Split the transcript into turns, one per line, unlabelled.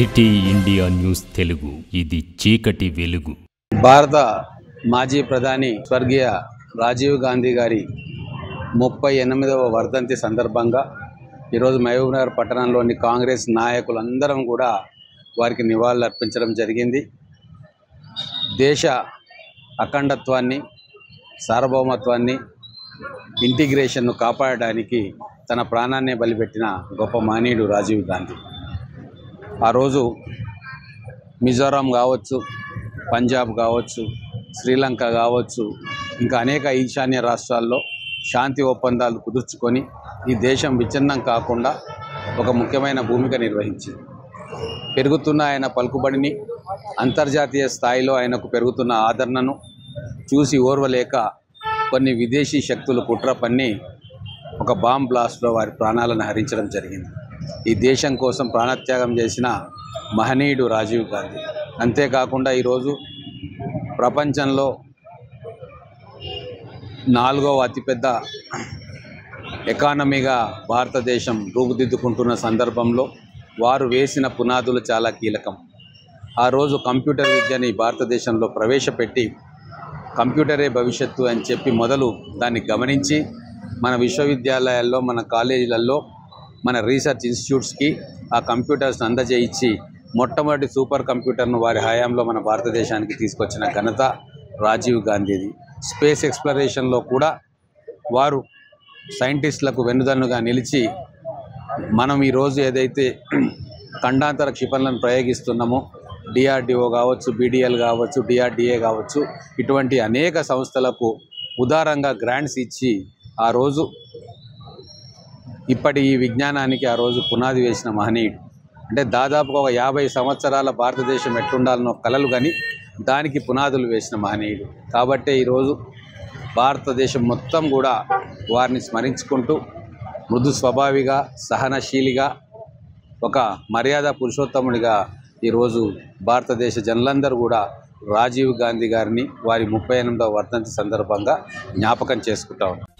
City India news Telugu, ఇది చీకటి వెలుగు.
భారత మాజీ ప్రధాని స్వర్గీయ రాజీవ్ గాంధీ గారి 38వ వర్ధంతి సందర్భంగా ఈరోజు మహబూబ్నగర్ పట్టణంలోని కాంగ్రెస్ నాయకులందరం కూడా వారికి నివాళులు అర్పించడం జరిగింది. దేశ అఖండత్వాన్ని, సార్వభౌమత్వాన్ని, ఇంటిగ్రేషన్ను కాపాడడానికి తన ప్రాణాన్ని బలిపెట్టిన గొప్ప మహనీయుడు రాజీవ్ గాంధీ. ఆ రోజు మిజోరాం కావచ్చు, పంజాబ్ కావచ్చు, శ్రీలంక కావచ్చు, ఇంకా అనేక ఈశాన్య రాష్ట్రాల్లో శాంతి ఒప్పందాలు కుదుర్చుకొని ఈ దేశం విచ్ఛిన్నం కాకుండా ఒక ముఖ్యమైన భూమిక నిర్వహించింది. పెరుగుతున్న ఆయన పలుకుబడిని, అంతర్జాతీయ స్థాయిలో ఆయనకు పెరుగుతున్న ఆదరణను చూసి ఓర్వలేక కొన్ని విదేశీ శక్తులు కుట్ర పన్ని ఒక బాంబ్ బ్లాస్ట్లో వారి ప్రాణాలను హరించడం జరిగింది. ఈ దేశం కోసం ప్రాణత్యాగం చేసిన మహనీయుడు రాజీవ్ గాంధీ. అంతేకాకుండా ఈరోజు ప్రపంచంలో 4వ అతిపెద్ద ఎకానమీగా భారతదేశం రూపుదిద్దుకుంటున్న సందర్భంలో వారు వేసిన పునాదులు చాలా కీలకం. ఆ రోజు కంప్యూటర్ విద్యని భారతదేశంలో ప్రవేశపెట్టి కంప్యూటరే భవిష్యత్తు అని చెప్పి మొదలు దాన్ని గమనించి మన విశ్వవిద్యాలయాల్లో, మన కాలేజీలలో, మన రీసెర్చ్ ఇన్స్టిట్యూట్స్కి ఆ కంప్యూటర్స్ని అందజేయించి మొట్టమొదటి సూపర్ కంప్యూటర్ను వారి హయాంలో మన భారతదేశానికి తీసుకొచ్చిన ఘనత రాజీవ్ గాంధీది. స్పేస్ ఎక్స్ప్లోరేషన్లో కూడా వారు సైంటిస్టులకు వెన్నుదన్నుగా నిలిచి మనం ఈరోజు ఏదైతే ఖండాంతర క్షిపణులను ప్రయోగిస్తున్నామో, డిఆర్డిఓ కావచ్చు, బీడీఎల్ కావచ్చు, డిఆర్డిఏ కావచ్చు, ఇటువంటి అనేక సంస్థలకు ఉదారంగా గ్రాంట్స్ ఇచ్చి ఆ రోజు ఇప్పటి ఈ విజ్ఞానానికి ఆ రోజు పునాది వేసిన మహనీయుడు. అంటే దాదాపుగా ఒక 50 సంవత్సరాల భారతదేశం ఎట్లుండాలనో కలలు కానీ దానికి పునాదులు వేసిన మహనీయుడు. కాబట్టే ఈరోజు భారతదేశం మొత్తం కూడా వారిని స్మరించుకుంటూ మృదు స్వభావిగా, సహనశీలిగా, ఒక మర్యాద పురుషోత్తముడిగా ఈరోజు భారతదేశ జనులందరూ కూడా రాజీవ్ గాంధీ గారిని వారి 38వ వర్ధంతి సందర్భంగా జ్ఞాపకం చేసుకుంటా ఉన్నారు.